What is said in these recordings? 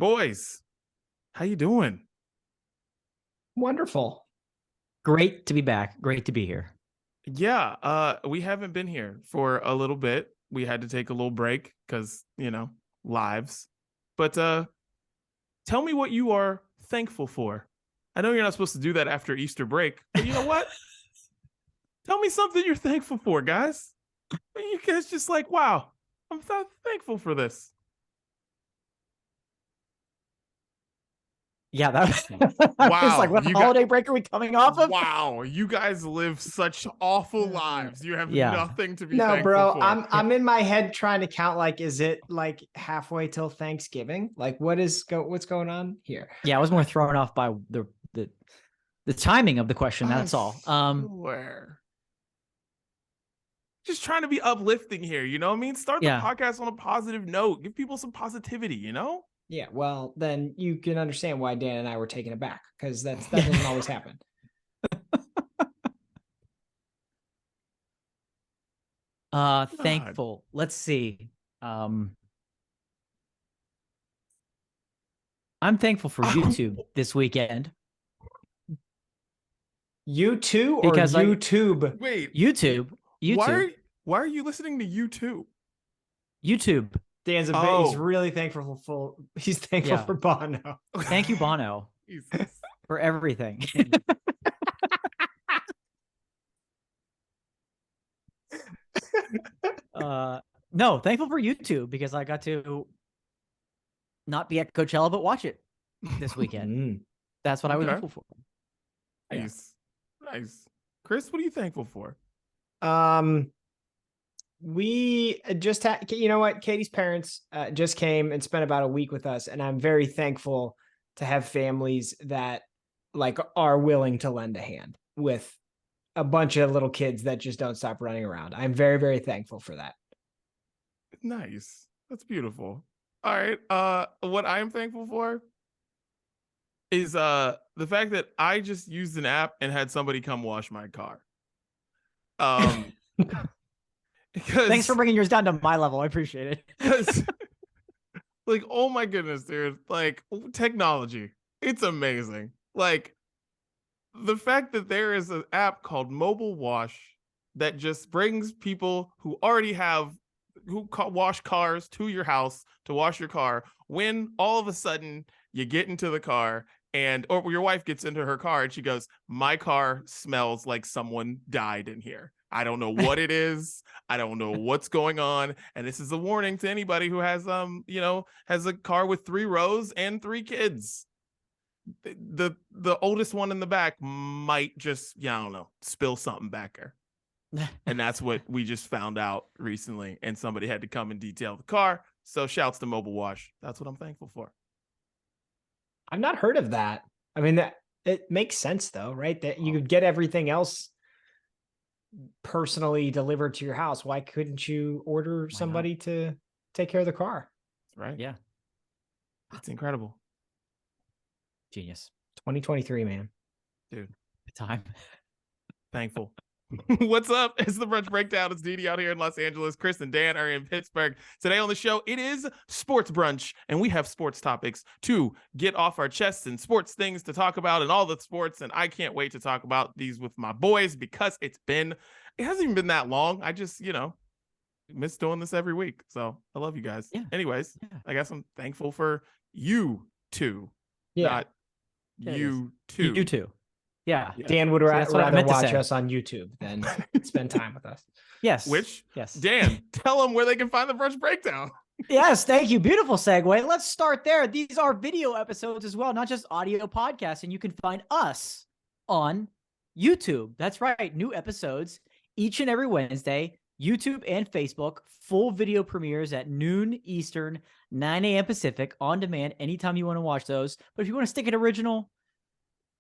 Boys, how you doing? Wonderful. Great to be back. Great to be here. Yeah, we haven't been here for a little bit. We had to take a little break because, lives. But tell me what you are thankful for. I know you're not supposed to do that after Easter break, but you know what? Tell me something you're thankful for, guys. You guys just like, wow, I'm thankful for this. Yeah, that Wow. I was like, what holiday break are we coming off of? Wow, you guys live such awful lives. You have Yeah. nothing to be No, thankful bro, for. I'm in my head trying to count, like, is it like halfway till Thanksgiving? Like, what's going on here? Yeah, I was more thrown off by the timing of the question. That's all. Swear. Just trying to be uplifting here, you know what I mean? Start the podcast on a positive note. Give people some positivity, you know? Yeah, well, then you can understand why Dan and I were taken aback, because that doesn't always happen. Thankful. Let's see. I'm thankful for YouTube this weekend. YouTube or Because YouTube? Wait. YouTube. Why are you listening to YouTube? YouTube. Dan's a bit, he's really thankful for for Bono. Thank you, Bono, for everything. No, thankful for YouTube because I got to not be at Coachella but watch it this weekend. That's what I was thankful for. Nice. Nice. Chris, what are you thankful for? We just had, you know what? Katie's parents just came and spent about a week with us, and I'm very thankful to have families that like are willing to lend a hand with a bunch of little kids that just don't stop running around. I'm very, very thankful for that. Nice. That's beautiful. All right. What I'm thankful for is the fact that I just used an app and had somebody come wash my car. Thanks for bringing yours down to my level. I appreciate it. Like, oh my goodness, dude. Like, technology. It's amazing. Like, the fact that there is an app called Mobile Wash that just brings people who already wash cars to your house to wash your car, when all of a sudden you get into the car or your wife gets into her car and she goes, my car smells like someone died in here. I don't know what it is. I don't know what's going on. And this is a warning to anybody who has, has a car with 3 rows and 3 kids. The oldest one in the back might just, I don't know, spill something back there. And that's what we just found out recently. And somebody had to come and detail the car. So shouts to Mobile Wash. That's what I'm thankful for. I've not heard of that. I mean, it makes sense though, right? That you could get everything else personally delivered to your house. Why couldn't you order somebody to take care of the car? Right. Yeah. It's incredible. Genius. 2023, man. Dude. Time. Thankful. What's up? It's the Brunch Breakdown. It's Didi out here in Los Angeles. Chris and Dan are in Pittsburgh. Today on the show, it is Sports Brunch, and we have sports topics to get off our chests and sports things to talk about and all the sports, and I can't wait to talk about these with my boys because it hasn't even been that long. I just, miss doing this every week, so I love you guys. Yeah. Anyways, I guess I'm thankful for you two, not you two. You two. Yeah. Dan would rather watch us on YouTube than spend time with us. Yes. Yes. Dan, tell them where they can find the Brunch Breakdown. Yes, thank you. Beautiful segue. Let's start there. These are video episodes as well, not just audio podcasts. And you can find us on YouTube. That's right. New episodes each and every Wednesday, YouTube and Facebook. Full video premieres at noon Eastern, 9 a.m. Pacific, on demand anytime you want to watch those. But if you want to stick it original,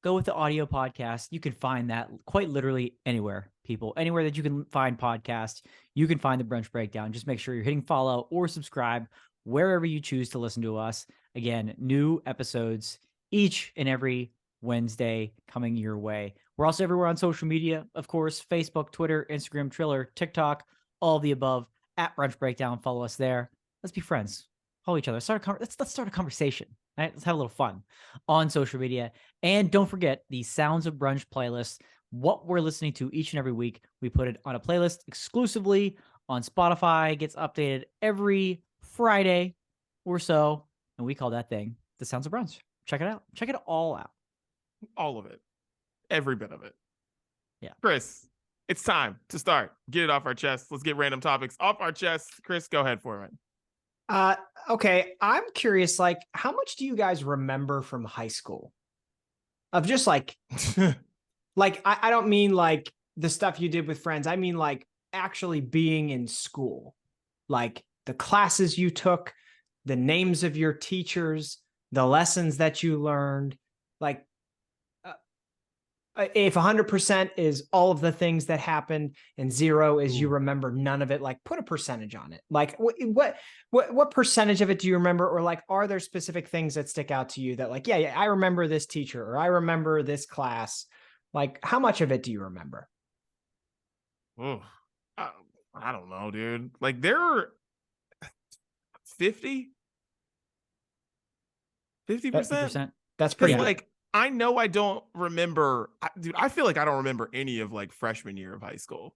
go with the audio podcast. You can find that quite literally anywhere, people. Anywhere that you can find podcasts, you can find the Brunch Breakdown. Just make sure you're hitting follow or subscribe wherever you choose to listen to us. Again, new episodes each and every Wednesday coming your way. We're also everywhere on social media, of course, Facebook, Twitter, Instagram, Triller, TikTok, all of the above, at Brunch Breakdown. Follow us there. Let's be friends. Follow each other. Let's start a conversation. Right? Let's have a little fun on social media. And don't forget the Sounds of Brunch playlist. What we're listening to each and every week, we put it on a playlist exclusively on Spotify. It gets updated every Friday or so. And we call that thing the Sounds of Brunch. Check it out. Check it all out. All of it. Every bit of it. Yeah. Chris, it's time to start. Get it off our chest. Let's get random topics off our chest. Chris, go ahead for it. Okay. I'm curious, like, how much do you guys remember from high school? Of just like, I don't mean like the stuff you did with friends. I mean like actually being in school, like the classes you took, the names of your teachers, the lessons that you learned. Like, if 100% is all of the things that happened and 0 is you remember none of it, like put a percentage on it. Like what percentage of it do you remember? Or like, are there specific things that stick out to you that like, yeah, I remember this teacher or I remember this class. Like how much of it do you remember? Oh, I don't know, dude. Like there are 50%. 50%. That's pretty good. Like, I know I don't remember, dude. I feel like I don't remember any of like freshman year of high school.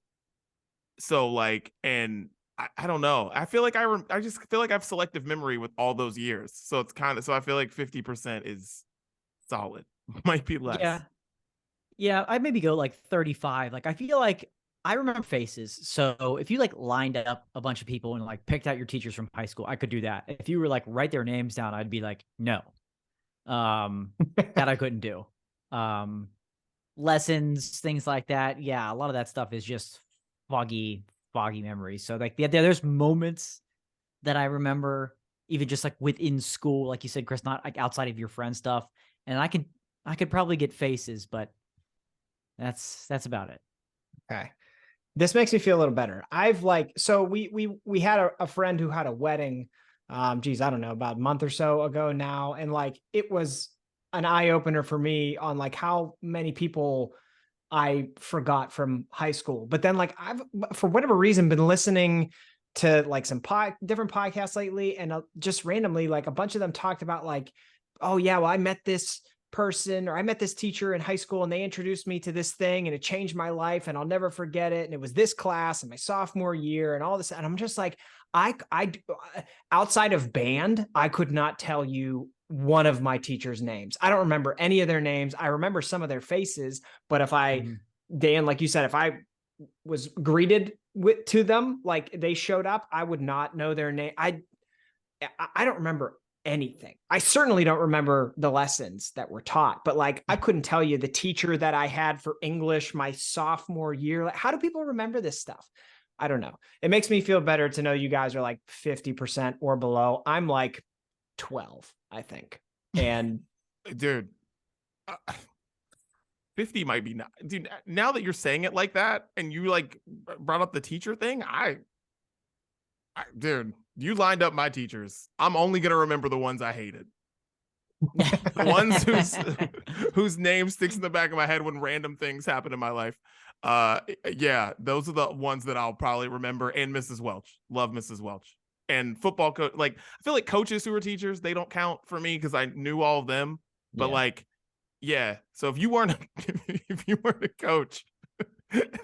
So like, and I don't know. I feel like I just feel like I have selective memory with all those years. So it's kind of, so I feel like 50% is solid. Might be less. Yeah. I'd maybe go like 35. Like I feel like I remember faces. So if you like lined up a bunch of people and like picked out your teachers from high school, I could do that. If you were like write their names down, I'd be like, no. That I couldn't do. Lessons, things like that. Yeah, a lot of that stuff is just foggy memories. So like, yeah, there's moments that I remember, even just like within school, like you said, Chris, not like outside of your friend stuff. And I could probably get faces, but that's about it. Okay. This makes me feel a little better. I've like, so we had a friend who had a wedding, I don't know, about a month or so ago now. And like, it was an eye opener for me on like how many people I forgot from high school. But then like I've, for whatever reason, been listening to like some different podcasts lately. And just randomly, like a bunch of them talked about like, oh yeah, well, I met this person or I met this teacher in high school and they introduced me to this thing and it changed my life and I'll never forget it. And it was this class in my sophomore year and all this. And I'm just like, I outside of band, I could not tell you one of my teachers' names. I don't remember any of their names. I remember some of their faces, but if Dan, like you said, if I was greeted to them, like they showed up, I would not know their name. I don't remember anything. I certainly don't remember the lessons that were taught, but like I couldn't tell you the teacher that I had for English my sophomore year. Like, how do people remember this stuff? I don't know. It makes me feel better to know you guys are like 50% or below. I'm like 12, I think. And dude, 50 might be not, dude. Now that you're saying it like that, and you like brought up the teacher thing, dude, you lined up my teachers. I'm only gonna remember the ones I hated. The ones whose name sticks in the back of my head when random things happen in my life. Yeah, those are the ones that I'll probably remember. And Mrs. Welch, love Mrs. Welch. And football coach, like I feel like coaches who are teachers, they don't count for me because I knew all of them. But like, yeah. So if you weren't a coach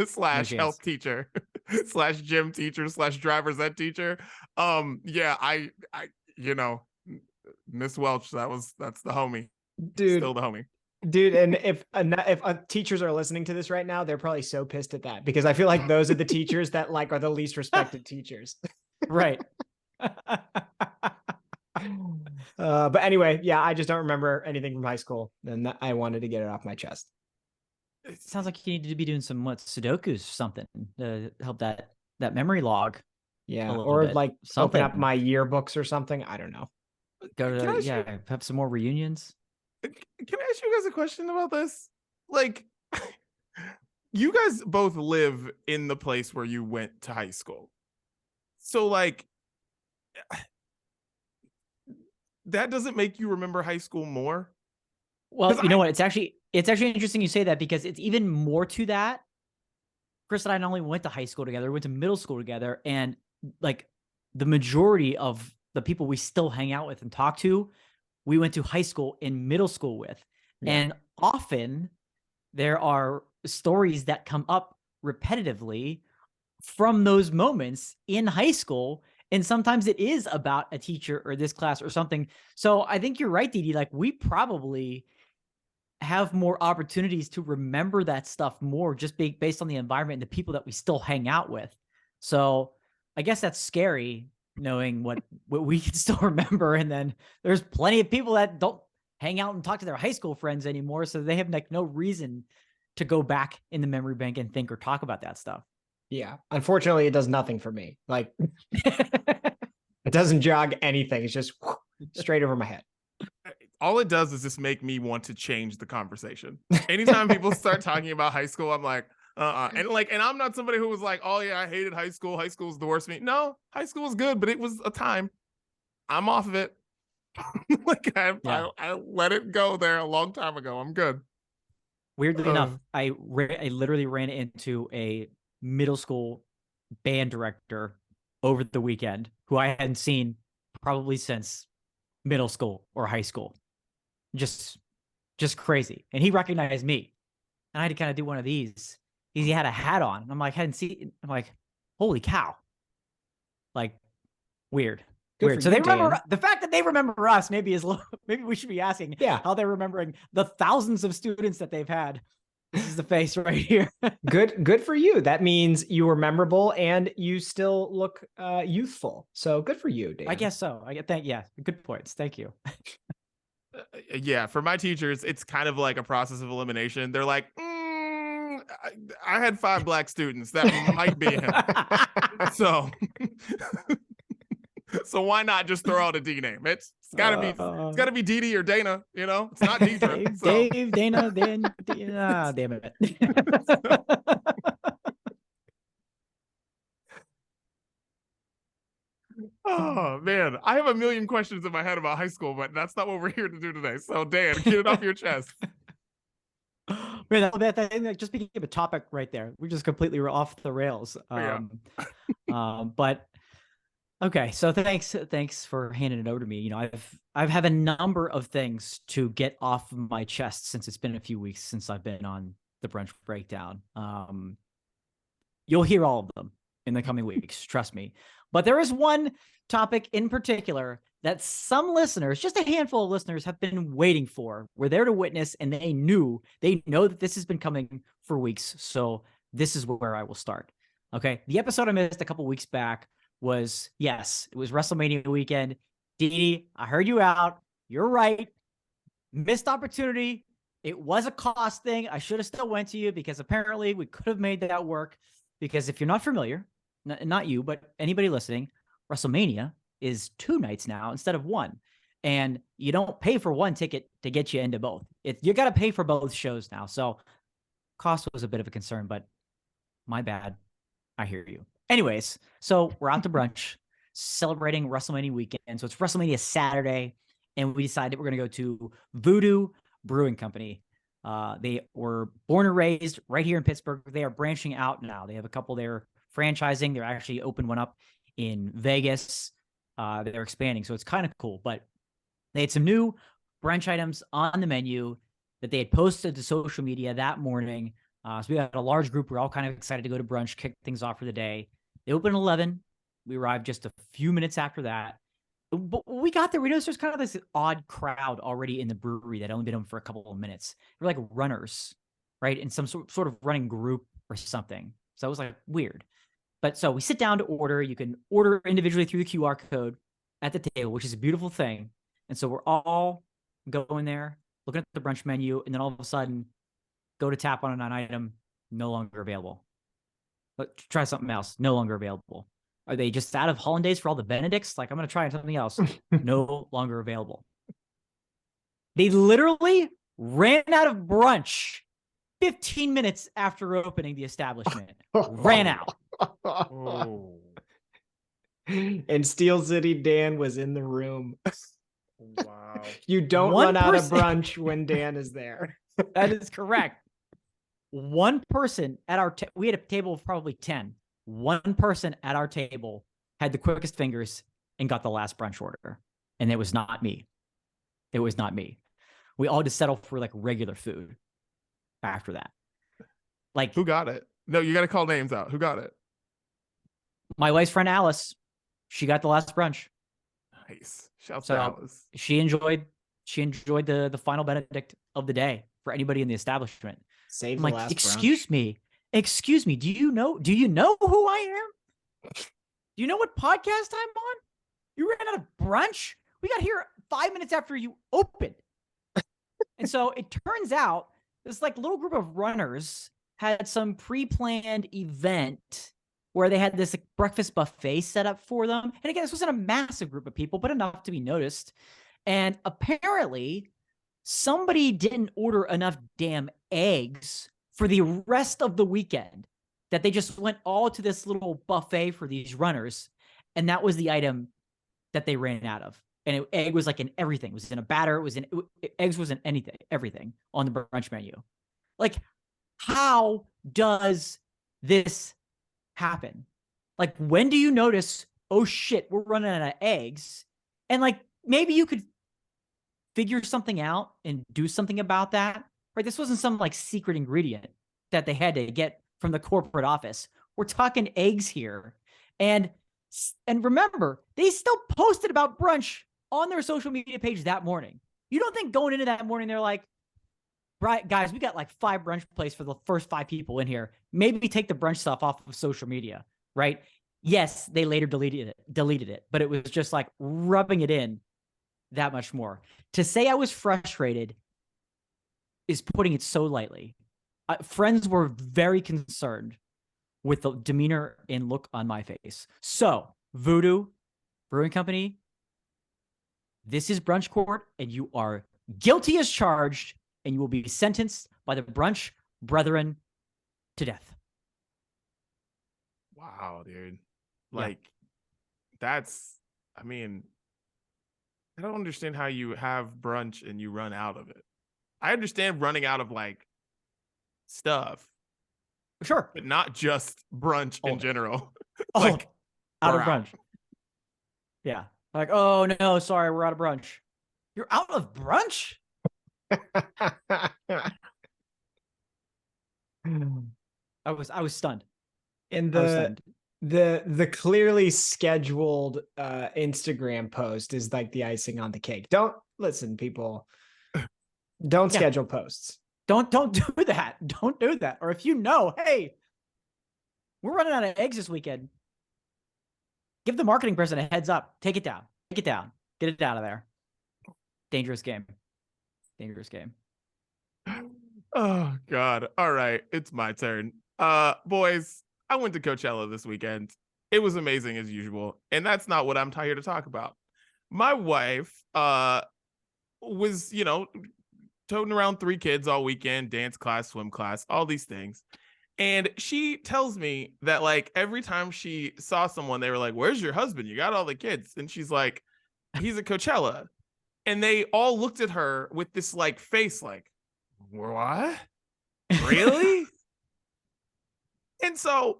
slash health teacher slash gym teacher slash driver's ed teacher, yeah, I Miss Welch, that's the homie, dude. Still the homie. Dude, and if teachers are listening to this right now, they're probably so pissed at that because I feel like those are the teachers that like are the least respected teachers. Right. But anyway, yeah, I just don't remember anything from high school, and I wanted to get it off my chest. It sounds like you need to be doing some Sudokus or something to help that memory log. Yeah, or like something. Open up my yearbooks or something. I don't know. Go to have some more reunions. Can I ask you guys a question about this? Like, you guys both live in the place where you went to high school. So like, that doesn't make you remember high school more? Well, you know what? It's actually interesting you say that because it's even more to that. Chris and I not only went to high school together, we went to middle school together, and like the majority of the people we still hang out with and talk to we went to high school and middle school with. Yeah. And often there are stories that come up repetitively from those moments in high school. And sometimes it is about a teacher or this class or something. So I think you're right, Didi. Like, we probably have more opportunities to remember that stuff more, just based on the environment and the people that we still hang out with. So I guess that's scary, knowing what we can still remember. And then there's plenty of people that don't hang out and talk to their high school friends anymore. So they have like no reason to go back in the memory bank and think or talk about that stuff. Yeah. Unfortunately, it does nothing for me. Like, it doesn't jog anything. It's just straight over my head. All it does is just make me want to change the conversation. Anytime people start talking about high school, I'm like, and I'm not somebody who was like, oh yeah, I hated high school. High school's the worst for me. No, high school was good, but it was a time. I'm off of it. Like I let it go there a long time ago. I'm good. Weirdly enough, I literally ran into a middle school band director over the weekend who I hadn't seen probably since middle school or high school. Just crazy. And he recognized me. And I had to kind of do one of these. He had a hat on. I'm like, I'm like, holy cow. Like, weird. Weird. So they remember the fact that they remember us. Maybe we should be asking how they're remembering the thousands of students that they've had. This is the face right here. Good for you. That means you were memorable and you still look youthful. So good for you, Dan. I guess so. Good points. Thank you. Yeah, for my teachers, it's kind of like a process of elimination. They're like, I had 5 black students. That might be him. So why not just throw out a D name? It's gotta be Didi or Dana. You know, it's not Deidre. Dave, Dana, Dan. Damn it. Oh man, I have a million questions in my head about high school, but that's not what we're here to do today. So Dan, get it off your chest. Man, that just became a topic right there. We're just completely off the rails. But okay, so thanks for handing it over to me. You know, I've had a number of things to get off my chest since it's been a few weeks since I've been on the Brunch Breakdown. You'll hear all of them in the coming weeks, trust me. But there is one topic in particular that some listeners, just a handful of listeners, have been waiting for. We're there to witness, and they know that this has been coming for weeks. So this is where I will start. Okay, the episode I missed a couple weeks back was, yes, it was WrestleMania weekend. Didi, I heard you out. You're right. Missed opportunity. It was a cost thing. I should have still went to you because apparently we could have made that work. Because if you're not familiar, not you, but anybody listening, WrestleMania is 2 nights now instead of 1. And you don't pay for 1 ticket to get you into both. You got to pay for both shows now. So cost was a bit of a concern, but my bad. I hear you. Anyways, so we're out to brunch celebrating WrestleMania weekend. So it's WrestleMania Saturday, and we decided we're going to go to Voodoo Brewing Company. They were born and raised right here in Pittsburgh. They are branching out now. They have a couple there franchising. They're actually opened one up in Vegas. They're expanding, so it's kind of cool. But they had some new brunch items on the menu that they had posted to social media that morning. So we had a large group. We're all kind of excited to go to brunch, kick things off for the day. They opened at 11. We arrived just a few minutes after that. But we got there. We noticed there's kind of this odd crowd already in the brewery that only been open for a couple of minutes. They're like runners, right? In some sort of running group or something. So it was like weird. But so we sit down to order. You can order individually through the QR code at the table, which is a beautiful thing. And so we're all going there, looking at the brunch menu, and then all of a sudden, go to tap on an item, no longer available. Let's try something else, no longer available. Are they just out of hollandaise for all the Benedicts? Like, I'm going to try something else. No longer available. They literally ran out of brunch 15 minutes after opening the establishment. Ran out. Oh. And Steel City Dan was in the room. Wow. You don't run out of brunch when Dan is there. That is correct. One person at our we had a table of probably 10. One person at our table had the quickest fingers and got the last brunch order, and it was not me. It was not me. We all just settled for like regular food after that. Like, Who got it? No, you got to call names out. Who got it? my wife's friend Alice, she got the last brunch. Nice. Shouts So to Alice. she enjoyed the final Benedict of the day for anybody in the establishment. Save I'm the like, last excuse brunch. me, do you know who I am? Do you know what podcast I'm on? You ran out of brunch. We got here 5 minutes after you opened. And so it turns out this like little group of runners had some pre-planned event where they had this like, breakfast buffet set up for them. And again, this wasn't a massive group of people, but enough to be noticed. And apparently somebody didn't order enough damn eggs for the rest of the weekend that they just went all to this little buffet for these runners. And that was the item that they ran out of. And egg was like in everything. It was in a batter. Eggs was in anything, everything on the brunch menu. Like, how does this happen? Like, when do you notice, oh shit, we're running out of eggs? And like, maybe you could figure something out and do something about that, right? This wasn't some like secret ingredient that they had to get from the corporate office. We're talking eggs here. And remember, they still posted about brunch on their social media page that morning. You don't think going into that morning, they're like, right, guys, we got like 5 brunch places for the first 5 people in here. Maybe take the brunch stuff off of social media, right? Yes, they later deleted it, but it was just like rubbing it in that much more. To say I was frustrated is putting it so lightly. Friends were very concerned with the demeanor and look on my face. So, Voodoo Brewing Company, this is Brunch Court, and you are guilty as charged, and you will be sentenced by the Brunch Brethren to death. Wow, dude. Like, that's, I mean, I don't understand how you have brunch and you run out of it. I understand running out of like stuff, Sure. but not just brunch in Oh. general. Oh, Like, out we're of brunch. Yeah. Like, oh no, sorry, we're out of brunch. You're out of brunch? I was stunned. And I was stunned. the clearly scheduled Instagram post is like the icing on the cake. Don't listen, people. Don't Yeah. schedule posts. Don't do that. Don't do that. Or if you know, hey, we're running out of eggs this weekend, give the marketing person a heads up. Take it down. Take it down. Get it out of there. Dangerous game. Dangerous game. Oh God. All right. It's my turn. Boys, I went to Coachella this weekend. It was amazing as usual. And that's not what I'm here to talk about. My wife was, toting around 3 kids all weekend, dance class, swim class, all these things. And she tells me that like every time she saw someone, they were like, "Where's your husband? You got all the kids." And she's like, "He's at Coachella." And they all looked at her with this like face like, "What? Really?" And so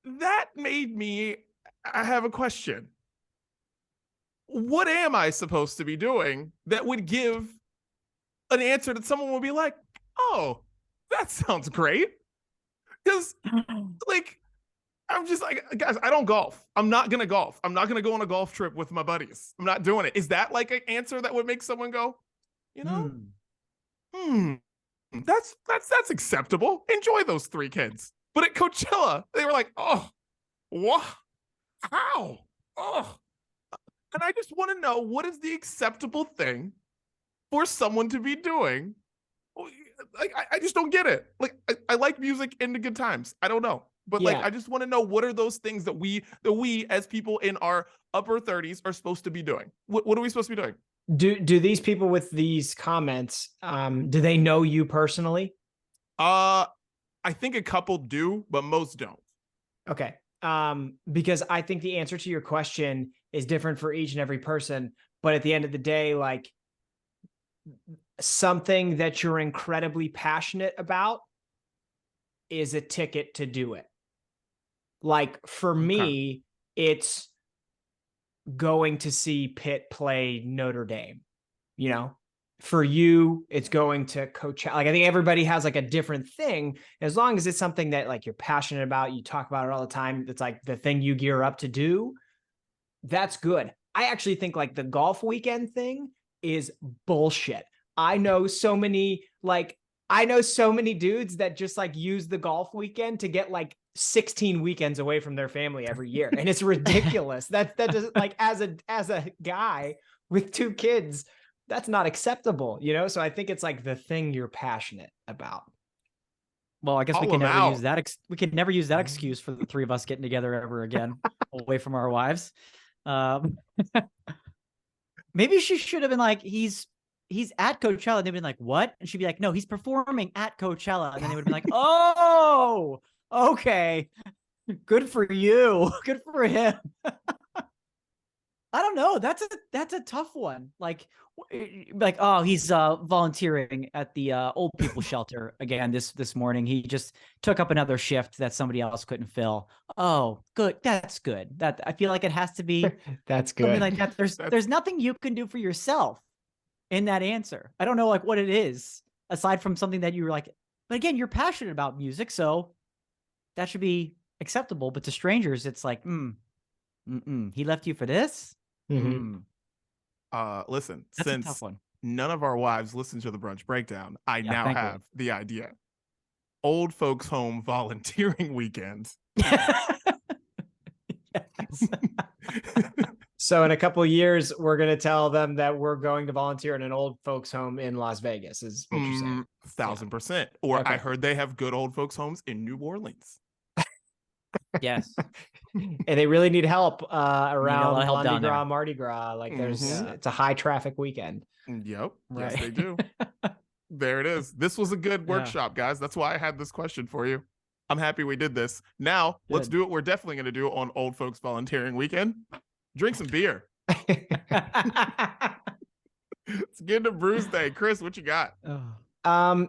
that made me I have a question. What am I supposed to be doing that would give an answer that someone would be like, "Oh, that sounds great"? Because like I'm just like, guys, I don't golf. I'm not gonna golf. I'm not gonna go on a golf trip with my buddies. I'm not doing it. Is that like an answer that would make someone go, that's acceptable. Enjoy those 3 kids. But at Coachella, they were like, "Oh, what? How? Oh." And I just want to know, what is the acceptable thing for someone to be doing? Like, I just don't get it. Like, I like music and the good times. I don't know. But like, Yeah. I just want to know, what are those things that we as people in our upper 30s are supposed to be doing? What are we supposed to be doing? Do these people with these comments, do they know you personally? I think a couple do, but most don't. Okay. Because I think the answer to your question is different for each and every person. But at the end of the day, like, something that you're incredibly passionate about is a ticket to do it. Like, for me, it's going to see Pitt play Notre Dame. you know, for you, it's going to Coachella. Like, I think everybody has like a different thing. As long as it's something that like you're passionate about, you talk about it all the time. It's like the thing you gear up to do. That's good. I actually think like the golf weekend thing is bullshit. I know so many dudes that just like use the golf weekend to get like 16 weekends away from their family every year. And it's ridiculous. That doesn't, like, as a guy with 2 kids, that's not acceptable, you know? So I think it's like the thing you're passionate about. Well, I guess we Call can him never use out. that. We could never use that excuse for the 3 of us getting together ever again, away from our wives. Maybe she should have been like, he's at Coachella. And they've been like, what? And she'd be like, no, he's performing at Coachella. And then they would have been like, oh, okay. Good for you. Good for him. I don't know. That's a tough one. Like, oh, he's volunteering at the old people shelter again this morning. He just took up another shift that somebody else couldn't fill. Oh, good. That's good. That, I feel like it has to be That's good. something like that. There's nothing you can do for yourself in that answer. I don't know like what it is aside from something that you were like, but again, you're passionate about music, so that should be acceptable. But to strangers, it's like, he left you for this? Mm-hmm. Listen, That's a tough since one. none of our wives listen to the Brunch Breakdown, I Yeah, now thankfully. have the idea. Old folks home volunteering weekends. Yes. So in a couple of years, we're going to tell them that we're going to volunteer in an old folks home in Las Vegas, is what you're saying. 1,000%. Or Okay. I heard they have good old folks homes in New Orleans. Yes. And they really need help around help down there. Mardi Gras. Like Mhm. it's a high traffic weekend. Yep. Right. Yes, they do. There it is. This was a good Yeah. workshop, guys. That's why I had this question for you. I'm happy we did this. Now, let's Good. do what we're definitely going to do on Old Folks Volunteering Weekend. Drink some beer. Let's get into Brews Day. Chris, what you got?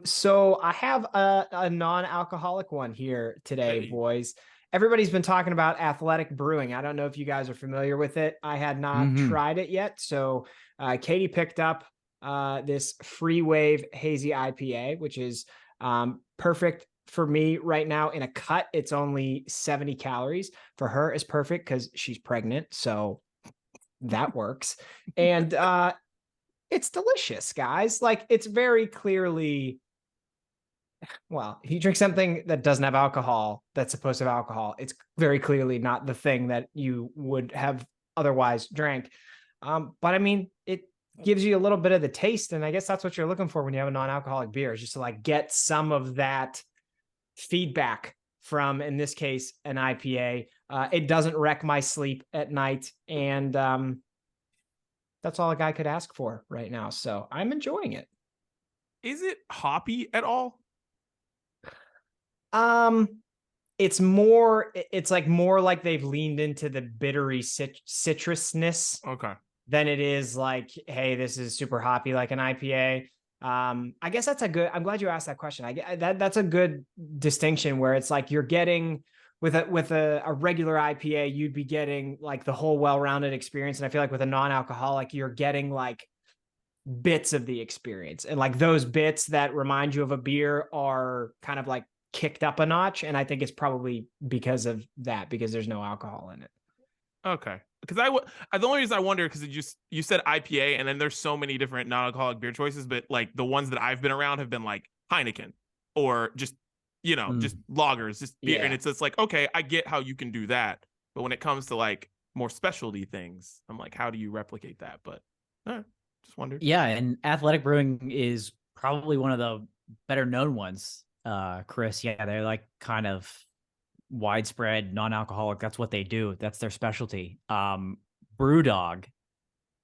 So I have a non-alcoholic one here today, Hey. boys. Everybody's been talking about Athletic Brewing. I don't know if you guys are familiar with it. I had not tried it yet. So Katie picked up this Free Wave Hazy IPA, which is perfect for me right now. In a cut, it's only 70 calories. For her, it's perfect because she's pregnant. So that works. And it's delicious, guys. Like, it's very clearly, well, if you drink something that doesn't have alcohol, that's supposed to have alcohol, it's very clearly not the thing that you would have otherwise drank. But I mean, it gives you a little bit of the taste. And I guess that's what you're looking for when you have a non-alcoholic beer, is just to like get some of that feedback from, in this case, an IPA. It doesn't wreck my sleep at night. And that's all a guy could ask for right now. So I'm enjoying it. Is it hoppy at all? It's more like they've leaned into the bittery citrusness Okay. than it is like, hey, this is super hoppy like an IPA. I guess I'm glad you asked that question. That's a good distinction, where it's like you're getting with a regular IPA, you'd be getting like the whole well-rounded experience. And I feel like with a non-alcoholic, you're getting like bits of the experience, and like those bits that remind you of a beer are kind of like kicked up a notch. And I think it's probably because of that, because there's no alcohol in it. Okay. Because the only reason I wonder, because you said IPA, and then there's so many different non-alcoholic beer choices, but like the ones that I've been around have been like Heineken or just, just lagers, just beer. Yeah. And it's just like, okay, I get how you can do that. But when it comes to like more specialty things, I'm like, how do you replicate that? But just wondered. Yeah, and Athletic Brewing is probably one of the better known ones, Chris. Yeah, they're like kind of widespread non-alcoholic. That's what they do. That's their specialty. Brewdog,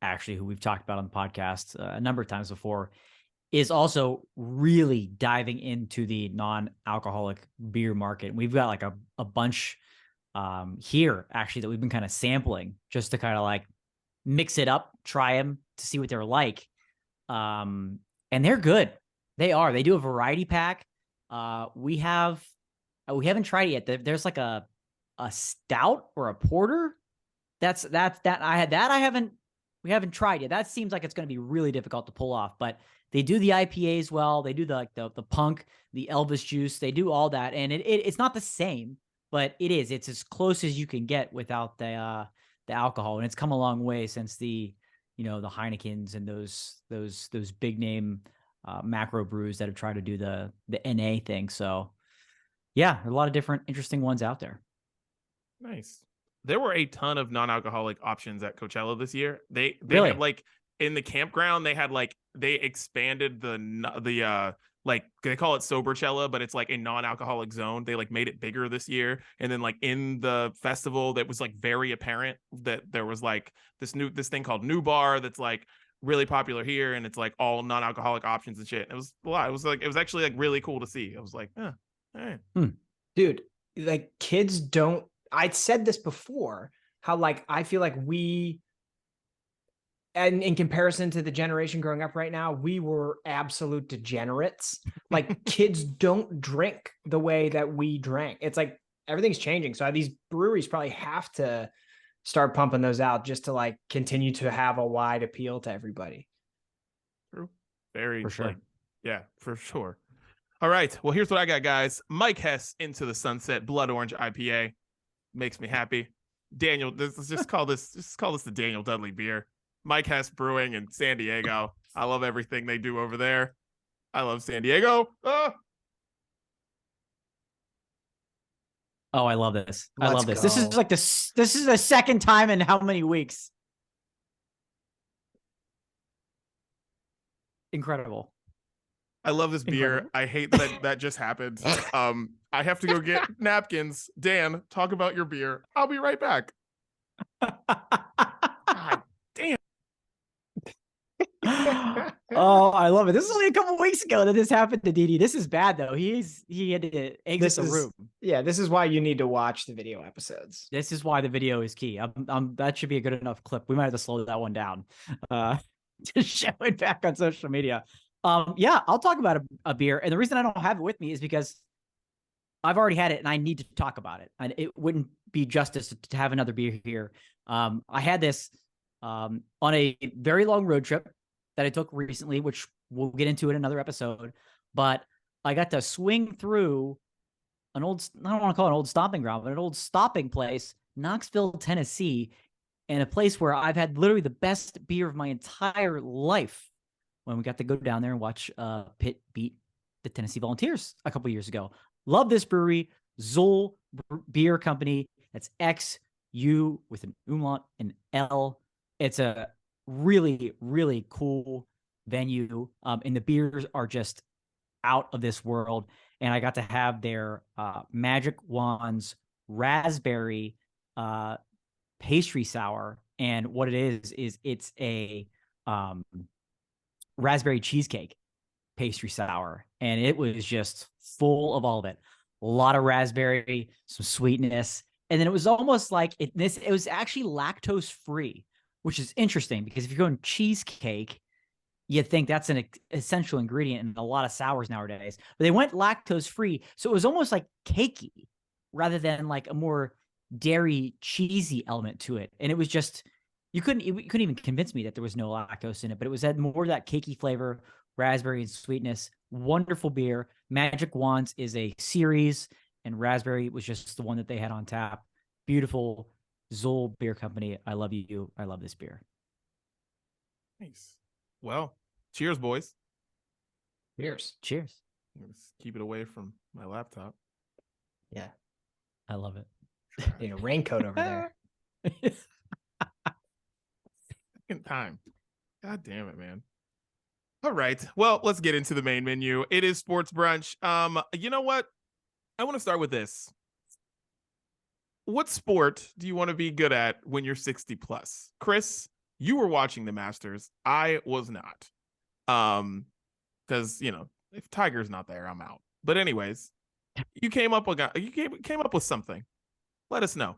actually, who we've talked about on the podcast a number of times before, is also really diving into the non-alcoholic beer market. We've got like a bunch here actually that we've been kind of sampling just to kind of like mix it up, try them to see what they're like. And they're good. They do a variety pack. We haven't tried it yet. There's like a stout or a porter. I haven't We haven't tried yet. That seems like it's going to be really difficult to pull off, but they do the IPAs well. They do the punk, the Elvis juice. They do all that, and it's not the same, but it is. It's as close as you can get without the alcohol, and it's come a long way since the Heinekens and those big name macro brews that have tried to do the NA thing. So yeah, there are a lot of different interesting ones out there. Nice. There were a ton of non-alcoholic options at Coachella this year. They Really? had like in the campground, they had like they expanded the like they call it Soberchella, but it's like a non-alcoholic zone. They like made it bigger this year. And then like in the festival, that was like very apparent that there was like this thing called New Bar that's like really popular here, and it's like all non-alcoholic options and shit. It was a lot. It was actually like really cool to see. I was like, all right. Dude, like kids don't. I'd said this before, how like I feel like we, and in comparison to the generation growing up right now, we were absolute degenerates. Like kids don't drink the way that we drank. It's like everything's changing. So these breweries probably have to start pumping those out just to like continue to have a wide appeal to everybody. True. Very For sure. like, yeah, for sure. All right. Well, here's what I got, guys. Mike Hess Into the Sunset Blood Orange IPA. Makes me happy. Daniel, just call this the Daniel Dudley beer. Mike Hess Brewing in San Diego. I love everything they do over there. I love San Diego. Oh, I love this. I love this. Go. This is like this is the second time in how many weeks? Incredible. I love this beer. I hate that just happened. I have to go get napkins. Dan, talk about your beer. I'll be right back. God damn. Oh, I love it. This is only a couple weeks ago that this happened to Didi. This is bad though. He had to exit the room. Yeah, this is why you need to watch the video episodes. This is why the video is key. That should be a good enough clip. We might have to slow that one down to show it back on social media. Yeah, I'll talk about a beer. And the reason I don't have it with me is because I've already had it and I need to talk about it. And it wouldn't be justice to have another beer here. I had this on a very long road trip that I took recently, which we'll get into in another episode. But I got to swing through an old, I don't want to call it an old stomping ground, but an old stopping place, Knoxville, Tennessee, and a place where I've had literally the best beer of my entire life when we got to go down there and watch Pitt beat the Tennessee Volunteers a couple years ago. Love this brewery, Zoll Beer Company. That's XU with an umlaut and L. It's a really, really cool venue. And the beers are just out of this world. And I got to have their Magic Wands raspberry pastry sour. And what it is it's a raspberry cheesecake pastry sour. And it was just full of all of it. A lot of raspberry, some sweetness. And then it was almost like it was actually lactose free, which is interesting because if you're going cheesecake, you'd think that's an essential ingredient in a lot of sours nowadays. But they went lactose free. So it was almost like cakey rather than like a more dairy cheesy element to it. And it was just, you couldn't even convince me that there was no lactose in it, but it had more of that cakey flavor, raspberry and sweetness. Wonderful beer. Magic Wands is a series, and raspberry was just the one that they had on tap. Beautiful Zoll Beer Company. I love you. I love this beer. Nice. Well, cheers, boys. Cheers. Cheers. Let's keep it away from my laptop. Yeah. I love it. Raincoat over there. Second time. God damn it, man. All right. Well, let's get into the main menu. It is Sports Brunch. You know what? I want to start with this. What sport do you want to be good at when you're 60 plus? Chris, you were watching the Masters. I was not. Because, if Tiger's not there, I'm out. But anyways, you came up with something. Let us know.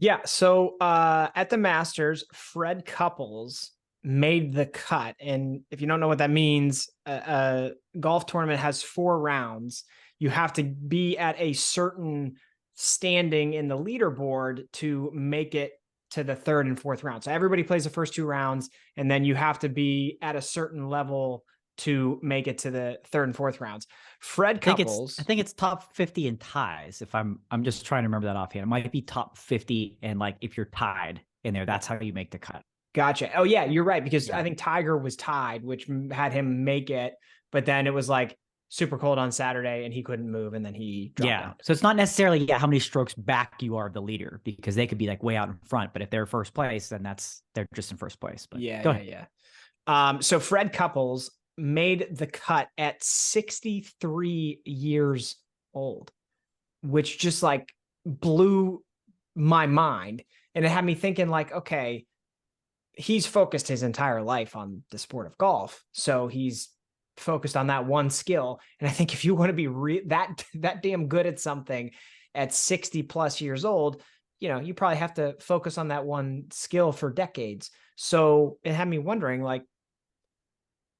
Yeah. So at the Masters, Fred Couples made the cut. And if you don't know what that means, a golf tournament has 4 rounds. You have to be at a certain standing in the leaderboard to make it to the third and fourth round. So everybody plays the first 2 rounds, and then you have to be at a certain level to make it to the third and fourth rounds. Fred Couples, I think it's top 50 in ties. If I'm just trying to remember that offhand. It might be top 50, and like if you're tied in there, that's how you make the cut. Gotcha. Oh yeah, you're right, because I think Tiger was tied, which had him make it, but then it was like super cold on Saturday and he couldn't move, and then he dropped out. So it's not necessarily how many strokes back you are of the leader, because they could be like way out in front, but if they're first place, then they're just in first place. But yeah. So Fred Couples made the cut at 63 years old, which just like blew my mind. And it had me thinking like, okay, he's focused his entire life on the sport of golf. So he's focused on that one skill. And I think if you want to be that damn good at something at 60 plus years old, you probably have to focus on that one skill for decades. So it had me wondering, like,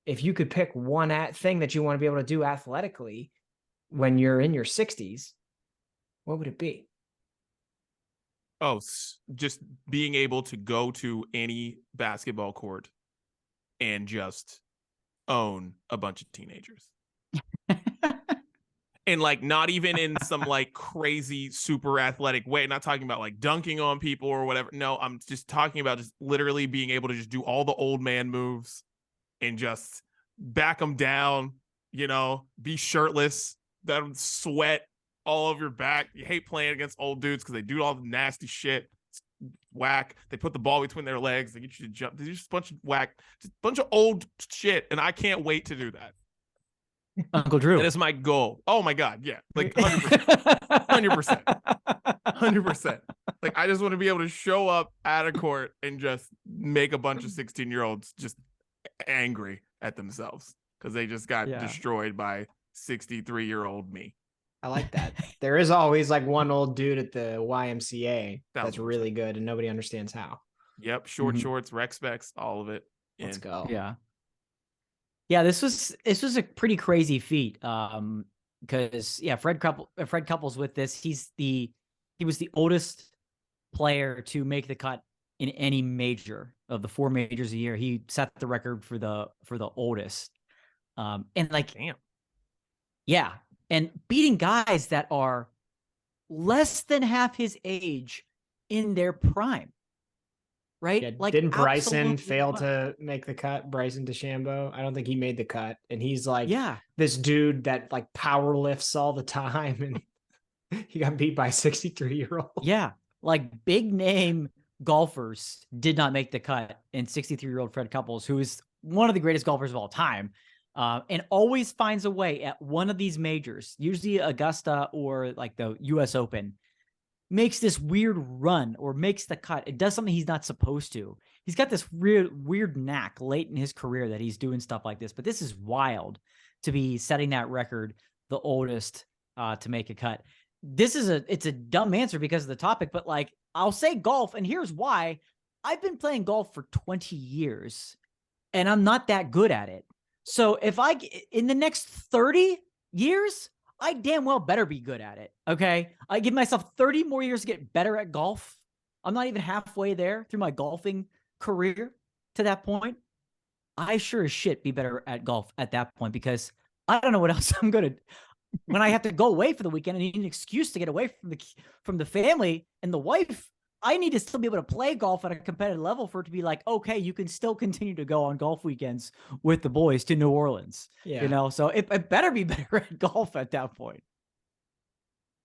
if you could pick one thing that you want to be able to do athletically when you're in your 60s, what would it be? Oh, just being able to go to any basketball court and just own a bunch of teenagers. And like, not even in some like crazy super athletic way, not talking about like dunking on people or whatever. No, I'm just talking about just literally being able to just do all the old man moves and just back them down, be shirtless, that sweat all over your back. You hate playing against old dudes because they do all the nasty shit. It's whack. They put the ball between their legs. They get you to jump. They're just a bunch of whack, just a bunch of old shit. And I can't wait to do that. Uncle Drew. That is my goal. Oh my God. Yeah. Like 100%. 100%. Like, I just want to be able to show up at a court and just make a bunch of 16-year-olds just angry at themselves because they just got destroyed by 63-year-old me. I like that. There is always like one old dude at the YMCA that's really good and nobody understands how. Yep. Shorts, rec specs, all of it. Let's go. Yeah, this was a pretty crazy feat. Because Fred Couples with this, he was the oldest player to make the cut in any major of the 4 majors a year. He set the record for the oldest. And like, damn. Yeah. And beating guys that are less than half his age in their prime. Right? Yeah, like, didn't Bryson fail to make the cut? Bryson DeChambeau? I don't think he made the cut. And he's like this dude that like power lifts all the time, and he got beat by a 63-year-old. Yeah. Like, big name golfers did not make the cut, and 63-year-old Fred Couples, who is one of the greatest golfers of all time, and always finds a way at one of these majors, usually Augusta or like the US Open, makes this weird run or makes the cut. It does something he's not supposed to. He's got this weird knack late in his career that he's doing stuff like this. But this is wild to be setting that record, the oldest to make a cut. It's a dumb answer because of the topic, but like, I'll say golf, and here's why. I've been playing golf for 20 years and I'm not that good at it. So if in the next 30 years, I damn well better be good at it. Okay. I give myself 30 more years to get better at golf. I'm not even halfway there through my golfing career to that point. I sure as shit be better at golf at that point, because I don't know what else I'm going to, when I have to go away for the weekend and need an excuse to get away from the family and the wife, I need to still be able to play golf at a competitive level for it to be like, okay, you can still continue to go on golf weekends with the boys to New Orleans. Yeah. So it better be better at golf at that point.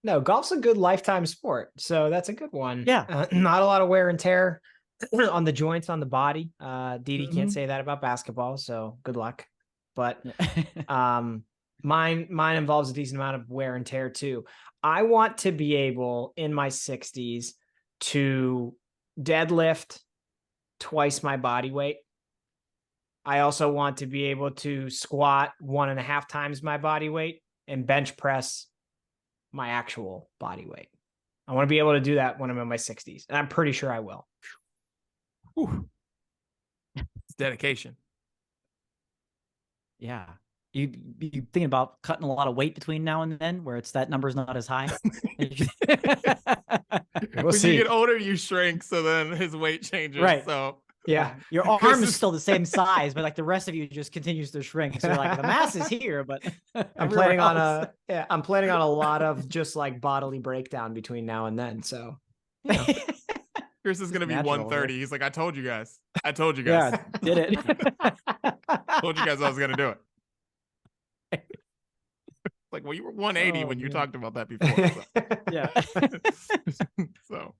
No, golf's a good lifetime sport. So that's a good one. Yeah. Not a lot of wear and tear on the joints, on the body. Didi can't say that about basketball. So good luck. But mine involves a decent amount of wear and tear too. I want to be able in my 60s to deadlift twice my body weight. I also want to be able to squat 1.5 times my body weight and bench press my actual body weight. I want to be able to do that when I'm in my 60s, and I'm pretty sure I will. Whew. It's dedication. Yeah. You thinking about cutting a lot of weight between now and then, where that number's not as high? When see. you get older, you shrink, so then his weight changes. Right. So Yeah. Your Chris arm is is- still the same size, but like the rest of you just continues to shrink. So you're like, the mass is here, but I'm planning on I'm planning on a lot of just like bodily breakdown between now and then. So Chris is going to be Natural, 130. He's like, I told you guys. I told you guys. yeah, did it. Told you guys I was going to do it. Like, well, you were 180 when you man. talked about that before. So. Yeah. So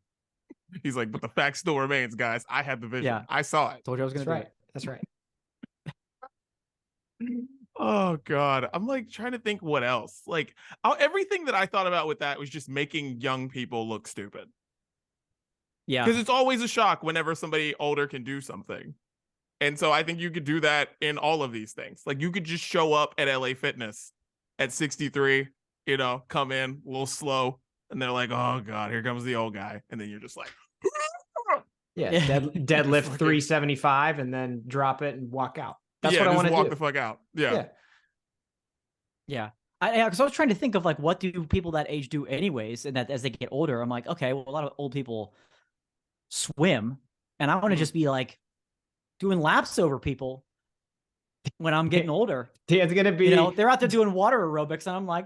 he's like, but the fact still remains, guys. I had the vision. Yeah. I saw it. Told you I was going That's to do right. That's right. Oh God. I'm like trying to think what else. Like everything that I thought about with that was just making young people look stupid. Yeah. Because it's always a shock whenever somebody older can do something. And so I think you could do that in all of these things. Like you could just show up at LA Fitness at 63, come in a little slow. And they're like, oh God, here comes the old guy. And then you're just like, Yeah. Yeah. Deadlift Fucking- 375 and then drop it and walk out. That's what I just want to walk do. the fuck out. Yeah. Yeah. Because I was trying to think of like, what do people that age do anyways? And that as they get older, I'm like, okay, well, a lot of old people swim. And I want to just be like doing laps over people when I'm getting older. It's going to be, They're out there doing water aerobics. And I'm like,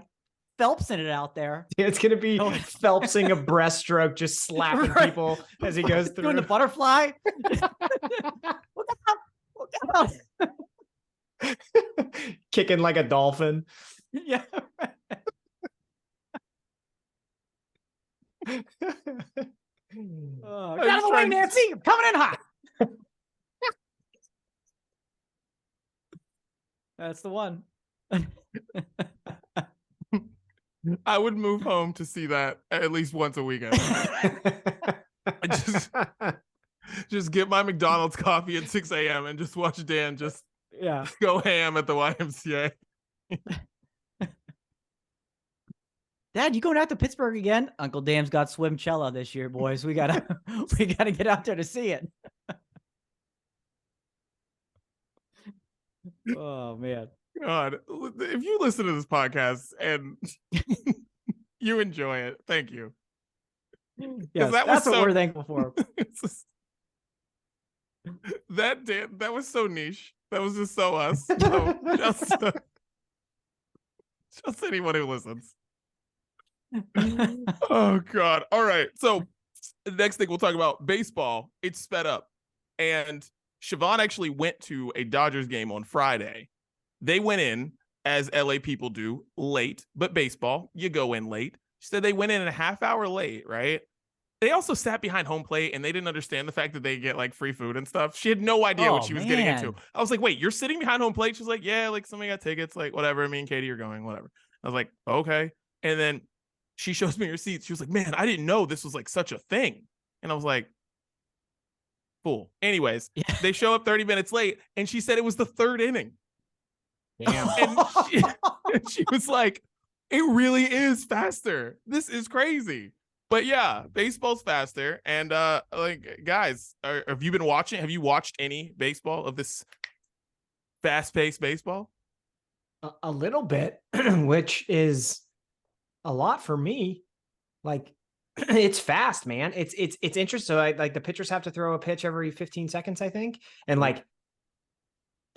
Phelpsing it out there. it's going to be Oh. Phelpsing a breaststroke, just slapping Right. people as he goes through. Doing the butterfly. Look out. Look out. Kicking like a dolphin. Yeah. I Get out was of the way, trying to- Nancy. I'm coming in hot. That's the one. I would move home to see that at least once a weekend. Just get my McDonald's coffee at 6 a.m. and just watch Dan just Yeah. go ham at the YMCA. Dad, you going out to Pittsburgh again? Uncle Dan's got Swimchella this year, boys. We gotta get out there to see it. Oh man. God, if you listen to this podcast and you enjoy it, thank you. Yes, that was that's what so- we're thankful for. It's just- that was so niche. That was just so us. So just anyone who listens. Oh God. All right. So the next thing we'll talk about baseball. It's sped up. And Siobhan actually went to a Dodgers game on Friday. They went in, as LA people do, late, but baseball, you go in late. She said they went in a half hour late, right? They also sat behind home plate and they didn't understand the fact that they get like free food and stuff. She had no idea what Oh, she was getting into. man. I was like, wait, you're sitting behind home plate? She's like, yeah, like somebody got tickets, like whatever. Me and Katie are going, whatever. I was like, okay. And then she shows me her seats. She was like, man, I didn't know this was like such a thing. And I was like, cool. Anyways, Yeah. they show up 30 minutes late and she said it was the third inning. Damn. And she was like, it really is faster. This is crazy. But yeah, baseball's faster. And like guys, have you been watching? Have you watched any baseball of this fast-paced baseball? A little bit, which is a lot for me. Like it's fast, man. It's interesting. So like the pitchers have to throw a pitch every 15 seconds, I think. And like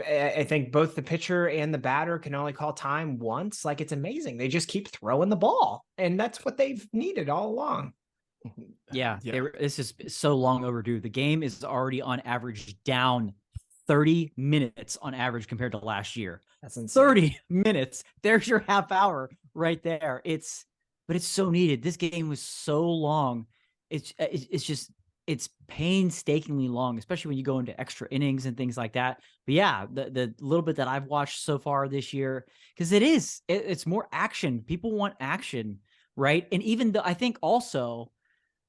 I think both the pitcher and the batter can only call time once. Like it's amazing. They just keep throwing the ball. And that's what they've needed all along. Yeah, Yeah. this is so long overdue. The game is already on average down 30 minutes on average compared to last year. That's insane. 30 minutes. There's your half hour right there. But it's so needed. This game was so long. It's just, it's painstakingly long, especially when you go into extra innings and things like that. But yeah, the little bit that I've watched so far this year, because it's more action. People want action, right? And even though I think also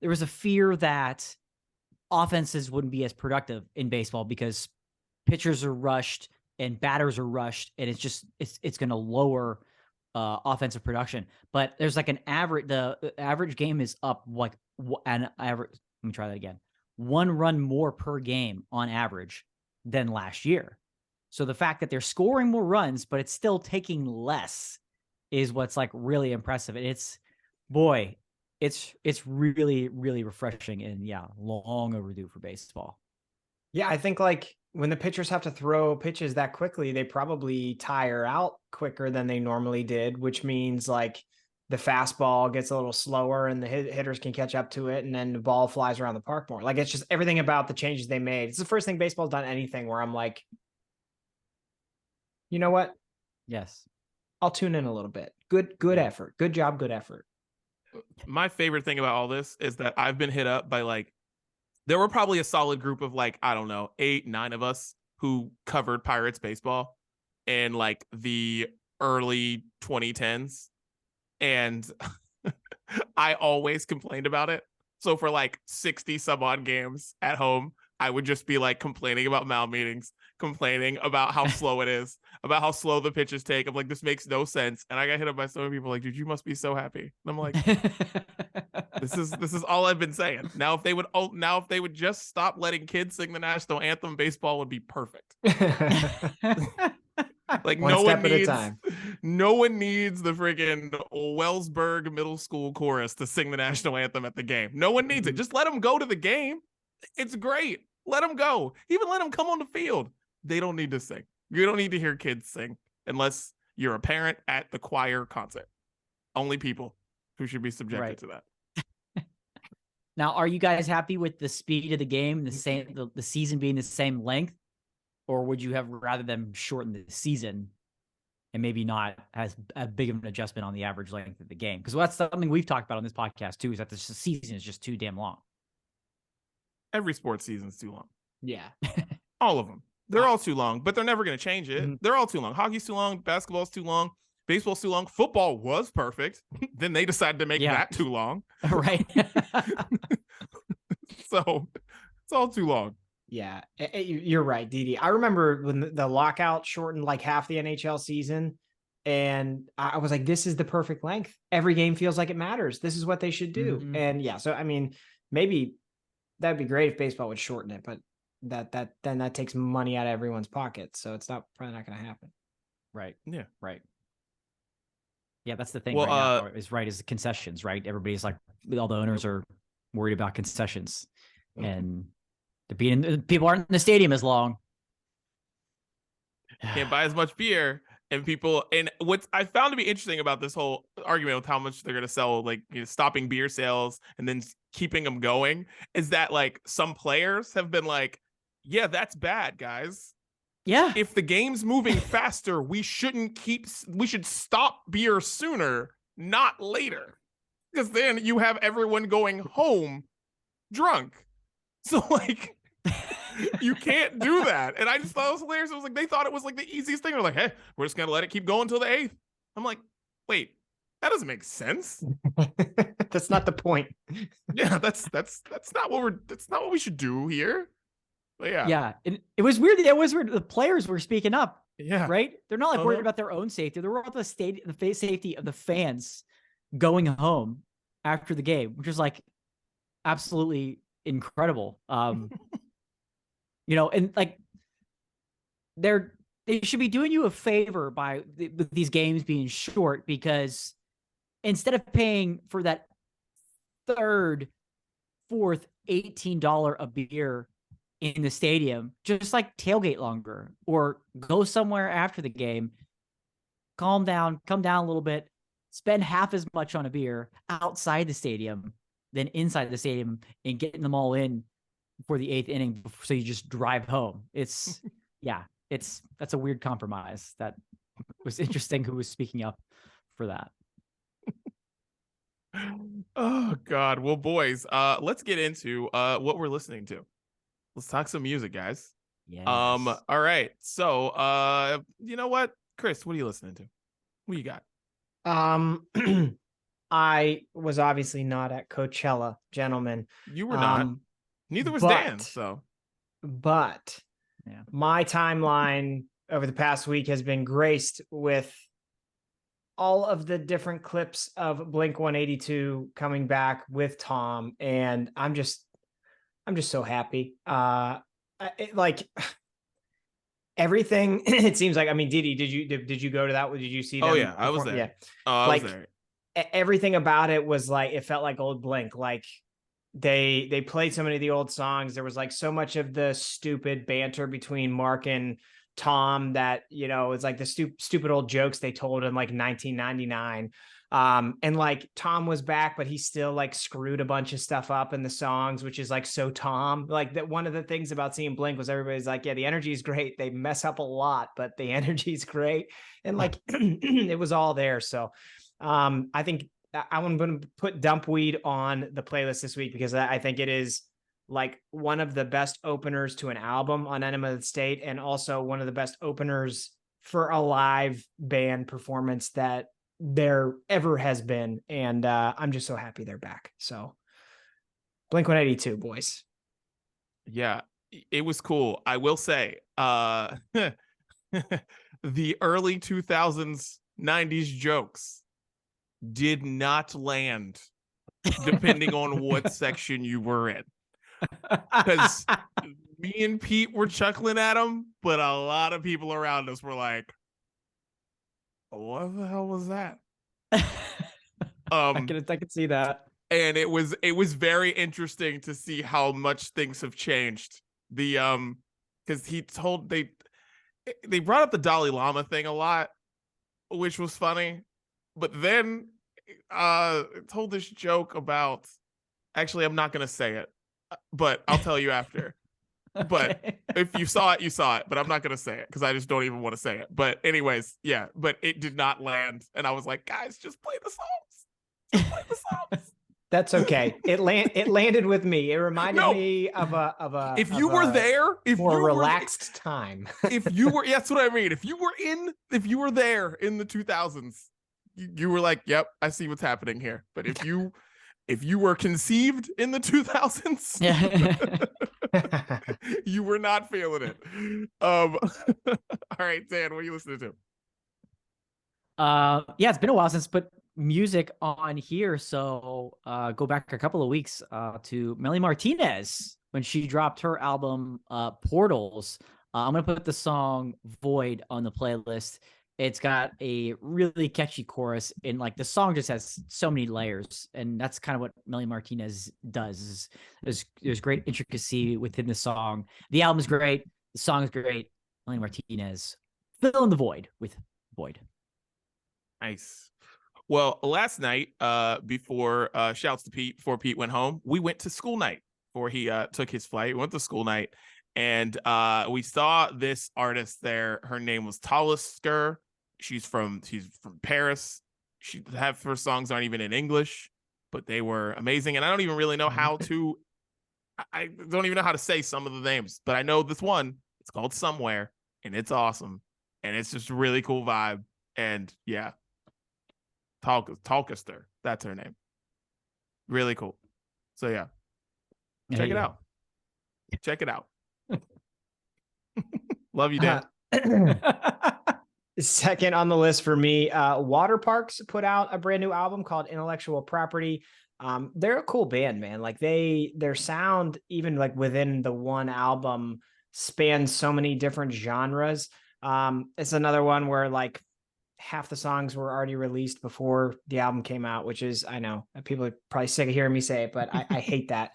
there was a fear that offenses wouldn't be as productive in baseball because pitchers are rushed and batters are rushed, and it's going to lower offensive production. But there's like an average. The average game is up like an average. Let me try that again. 1 run more per game on average than last year. So the fact that they're scoring more runs, but it's still taking less is what's like really impressive. And it's, boy, it's really, really refreshing and long overdue for baseball. Yeah, I think like when the pitchers have to throw pitches that quickly, they probably tire out quicker than they normally did, which means like the fastball gets a little slower and the hitters can catch up to it, and then the ball flies around the park more. Like, it's just everything about the changes they made. It's the first thing baseball's done anything where I'm like, you know what? Yes. I'll tune in a little bit. Good effort. Good job. Good effort. My favorite thing about all this is that I've been hit up by like, there were probably a solid group of like, I don't know, 8, 9 of us who covered Pirates baseball in like the early 2010s. And I always complained about it. So for like 60 some odd games at home, I would just be like complaining about mound meetings, complaining about how slow it is, about how slow the pitches take. I'm like, this makes no sense. And I got hit up by so many people like, dude, you must be so happy. And I'm like, this is all I've been saying. Now if they would just stop letting kids sing the national anthem, baseball would be perfect. Like One step at a time. No one needs the friggin' Wellsburg Middle School chorus to sing the national anthem at the game. No one needs it. Just let them go to the game. It's great. Let them go. Even let them come on the field. They don't need to sing. You don't need to hear kids sing unless you're a parent at the choir concert. Only people who should be subjected to that. Now, are you guys happy with the speed of the game, the season being the same length? Or would you have rather them shorten the season and maybe not as big of an adjustment on the average length of the game? Because that's something we've talked about on this podcast too, is that the season is just too damn long. Every sports season's too long. Yeah. All of them. They're all too long, but they're never going to change it. Mm-hmm. They're all too long. Hockey's too long. Basketball's too long. Baseball's too long. Football was perfect. Then they decided to make that too long. Right. So it's all too long. Yeah, you're right, Didi. I remember when the lockout shortened like half the NHL season, and I was like, this is the perfect length. Every game feels like it matters. This is what they should do. Mm-hmm. And yeah, so I mean, maybe that'd be great if baseball would shorten it, but that takes money out of everyone's pocket. So it's probably not going to happen. Right. Yeah. Right. Yeah, that's the thing right now is the concessions, right? Everybody's like, all the owners are worried about concessions. And people aren't in the stadium as long. Can't buy as much beer, and what I found to be interesting about this whole argument with how much they're going to sell, like stopping beer sales and then keeping them going, is that like some players have been like, yeah, that's bad, guys. Yeah. If the game's moving faster, we should stop beer sooner, not later. Because then you have everyone going home drunk. So like, you can't do that. And I just thought it was hilarious. It was like, they thought it was like the easiest thing. They're like, hey, we're just going to let it keep going till the 8th. I'm like, wait, that doesn't make sense. That's not the point. Yeah, that's not what we should do here. But yeah. Yeah. And it was weird. The players were speaking up. Yeah. Right. They're not like worried about their own safety. They're worried about the safety of the fans going home after the game, which is like absolutely incredible. And like they should be doing you a favor by these games being short, because instead of paying for that third, fourth, $18 a beer in the stadium, just like tailgate longer or go somewhere after the game, calm down, come down a little bit, spend half as much on a beer outside the stadium than inside the stadium and getting them all in for the 8th inning. So you just drive home. That's a weird compromise. That was interesting who was speaking up for that. Oh God. Well, boys, let's get into what we're listening to. Let's talk some music, guys. Yes. All right. So you know what? Chris, what are you listening to? What you got? I was obviously not at Coachella, gentlemen. You were not. Neither was Dan. But my timeline over the past week has been graced with all of the different clips of Blink-182 coming back with Tom, and I'm just so happy. Like everything. It seems like, I mean, Didi, did you go to that? Did you see them? Oh yeah, I was there. Yeah. I was there. everything about it was like, it felt like old Blink. Like they played so many of the old songs. There was like so much of the stupid banter between Mark and Tom that, you know, it's like the stupid old jokes they told in like 1999. And like Tom was back, but he still like screwed a bunch of stuff up in the songs, which is like so Tom. Like that, one of the things about seeing Blink was everybody's like, yeah, the energy is great. They mess up a lot, but the energy is great. And like it was all there. So I think I'm going to put Dumpweed on the playlist this week because I think it is like one of the best openers to an album on Enema of the State, and also one of the best openers for a live band performance that there ever has been. And I'm just so happy they're back. So Blink-182, boys. Yeah, it was cool. I will say, the early 2000s, 90s jokes did not land depending on what section you were in. Because me and Pete were chuckling at them, but a lot of people around us were like, what the hell was that? I can see that. And it was very interesting to see how much things have changed. The because they brought up the Dalai Lama thing a lot, which was funny, but then told this joke about, actually I'm not gonna say it, but I'll tell you after. Okay. But if you saw it, you saw it, but I'm not gonna say it because I just don't even want to say it. But anyways, yeah, but it did not land, and I was like, guys, just play the songs. Just play the songs. That's okay. It landed with me. It reminded me of a if you were there, if more you were relaxed time. If you were, that's what I mean. If you were there in the 2000s, you were like, yep, I see what's happening here. But if you were conceived in the 2000s, you were not feeling it. All right, Dan, what are you listening to? Yeah, it's been a while since put music on here, so go back a couple of weeks to Melly Martinez when she dropped her album Portals. I'm gonna put the song Void on the playlist. It's got a really catchy chorus, and like the song just has so many layers, and that's kind of what Melly Martinez does. There's great intricacy within the song. The album is great, the song is great. Melly Martinez, fill in the void with Void. Nice. Well, last night, before shouts to Pete, before Pete went home, we went to school night before he took his flight. We went to school night, and we saw this artist there. Her name was Talisker. She's from Paris. Half her songs aren't even in English, but they were amazing. And I don't even really know how to. I don't even know how to say some of the names, but I know this one. It's called Somewhere, and it's awesome, and it's just a really cool vibe. And yeah. Talkister, that's her name. Really cool. So yeah, check it out. Check it out. Love you, Dan. Second on the list for me, Water Parks put out a brand new album called Intellectual Property. They're a cool band, man. Like their sound, even like within the one album, spans so many different genres. It's another one where like half the songs were already released before the album came out, which is, I know people are probably sick of hearing me say it, but I hate that.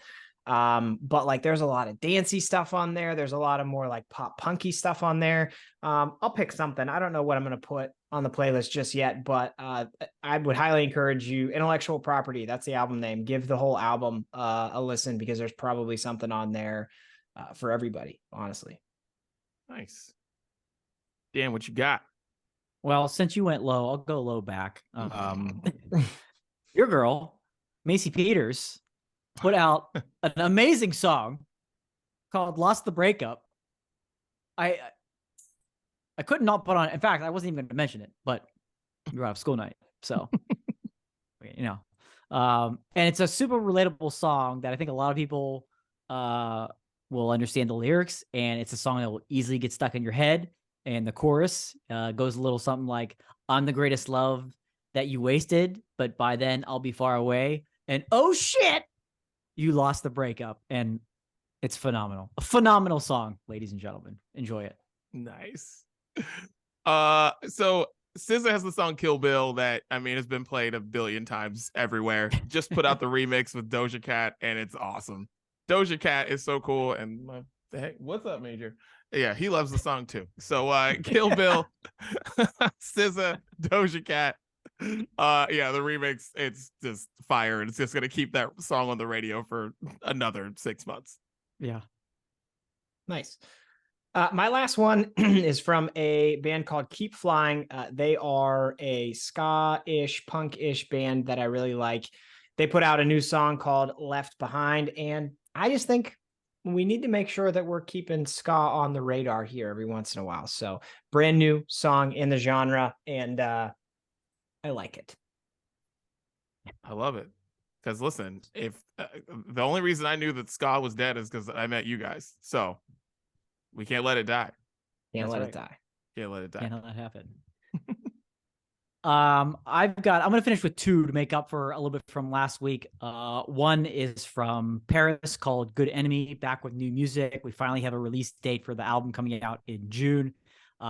But like there's a lot of dancey stuff on there. There's a lot of more like pop punky stuff on there. I'll pick something. I don't know what I'm going to put on the playlist just yet, but I would highly encourage you. Intellectual Property, that's the album name. Give the whole album a listen, because there's probably something on there for everybody, honestly. Nice. Dan, what you got? Well, since you went low, I'll go low back. Your girl, Macy Peters, put out an amazing song called Lost the Breakup. I couldn't not put on, in fact, I wasn't even going to mention it, but you were out of school night. So, you know, and it's a super relatable song that I think a lot of people will understand the lyrics, and it's a song that will easily get stuck in your head. And the chorus goes a little something like, I'm the greatest love that you wasted, but by then I'll be far away. And oh shit, you lost the breakup. And it's phenomenal. A phenomenal song, ladies and gentlemen. Enjoy it. Nice. So SZA has the song Kill Bill that, I mean, has been played a billion times everywhere. Just put out the remix with Doja Cat, and it's awesome. Doja Cat is so cool. And hey, what's up, Major? Yeah, he loves the song too. So Kill Bill, SZA, Doja Cat. Yeah, the remix, it's just fire. And it's just gonna keep that song on the radio for another 6 months. Yeah. Nice. My last one is from a band called Keep Flying. They are a ska-ish, punk-ish band that I really like. They put out a new song called Left Behind, and I just think we need to make sure that we're keeping ska on the radar here every once in a while. So brand new song in the genre, and I like it. I love it. Because listen, if the only reason I knew that ska was dead is because I met you guys. So we can't let it die. Can't let it die. Can't let it die. Can't let that happen. I'm gonna finish with two to make up for a little bit from last week. One is from Paris called Good Enemy, back with new music. We finally have a release date for the album coming out in June.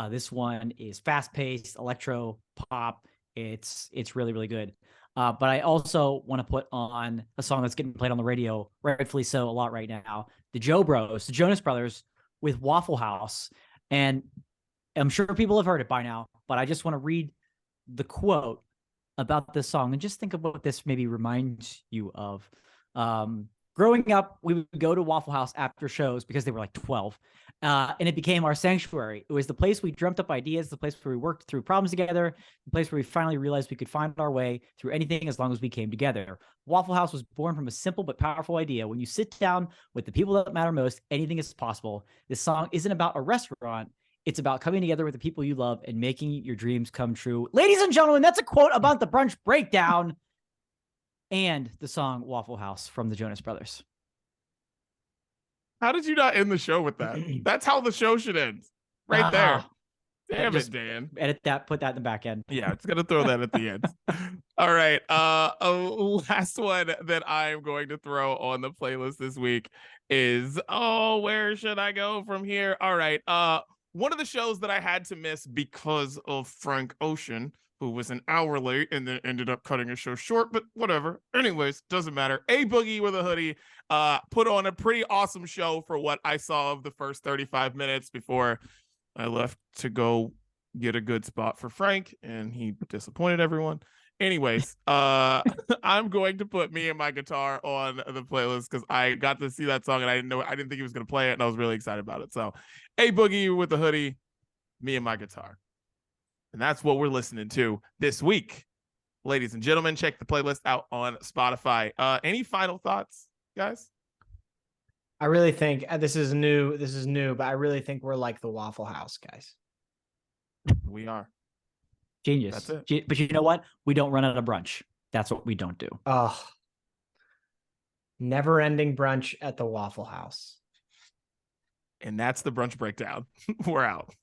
This one is fast-paced electro pop. It's really, really good. But I also want to put on a song that's getting played on the radio, rightfully so, a lot right now. The Jonas Brothers with Waffle House. And I'm sure people have heard it by now, but I just want to read the quote about this song and just think of what this maybe reminds you of. Growing up, we would go to Waffle House after shows because they were like 12. And it became our sanctuary. It was the place we dreamt up ideas, the place where we worked through problems together, the place where we finally realized we could find our way through anything as long as we came together. Waffle House was born from a simple but powerful idea. When you sit down with the people that matter most, anything is possible. This song isn't about a restaurant. It's about coming together with the people you love and making your dreams come true. Ladies and gentlemen, that's a quote about the Brunch Breakdown and the song Waffle House from the Jonas Brothers. How did you not end the show with that? That's how the show should end. Right there. Damn it, Dan. Edit that, put that in the back end. Yeah, it's gonna throw that at the end. All right. Last one that I'm going to throw on the playlist this week is where should I go from here? All right. One of the shows that I had to miss because of Frank Ocean, who was an hour late and then ended up cutting his show short, but whatever. Anyways, doesn't matter. A Boogie with a Hoodie put on a pretty awesome show for what I saw of the first 35 minutes before I left to go get a good spot for Frank, and he disappointed everyone. Anyways, I'm going to put Me and My Guitar on the playlist because I got to see that song and I didn't think he was going to play it, and I was really excited about it. So, A Boogie with the Hoodie, Me and My Guitar. And that's what we're listening to this week. Ladies and gentlemen, check the playlist out on Spotify. Any final thoughts, guys? I really think this is new, but I really think we're like the Waffle House, guys. We are. Genius. That's it. But you know what? We don't run out of brunch. That's what we don't do. Oh, never-ending brunch at the Waffle House. And that's the Brunch Breakdown. We're out.